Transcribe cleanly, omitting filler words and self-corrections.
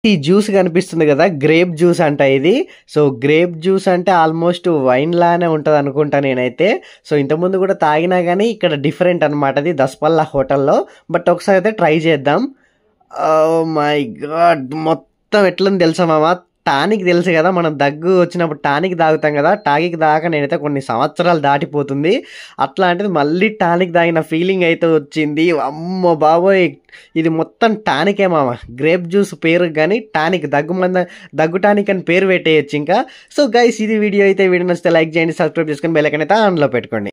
ఈ జ్యూస్ కనిపిస్తుంది కదా, గ్రేప్ జ్యూస్ అంట ఇది. సో గ్రేప్ జ్యూస్ అంటే ఆల్మోస్ట్ వైన్ లానే ఉంటుంది అనుకుంటా నేనైతే. సో ఇంతకుముందు కూడా తాగినా కానీ ఇక్కడ డిఫరెంట్ అనమాట అది దస్పల్లా హోటల్లో. బట్ ఒకసారి అయితే ట్రై చేద్దాం. ఓ మై గాడ్, మొత్తం ఎట్లని తెలుసా మామ, టానిక్ తెలుసు కదా, మనం దగ్గు వచ్చినప్పుడు టానిక్ తాగుతాం కదా, టానిక్ దాకా నేనైతే కొన్ని సంవత్సరాలు దాటిపోతుంది. అట్లాంటిది మళ్ళీ టానిక్ తాగిన ఫీలింగ్ అయితే వచ్చింది. అమ్మో బాబోయ్, ఇది మొత్తం టానికే మామ. గ్రేప్ జ్యూస్ పేరు కానీ టానిక్, దగ్గు టానిక్ అని పేరు పెట్టేయచ్చు ఇంకా. సో గైస్, ఇది వీడియో అయితే. వీడియో నచ్చితే లైక్ చేయండి, సబ్స్క్రైబ్ చేసుకొని బెల్ ఐకాన్ అయితే ఆన్లో పెట్టుకోండి.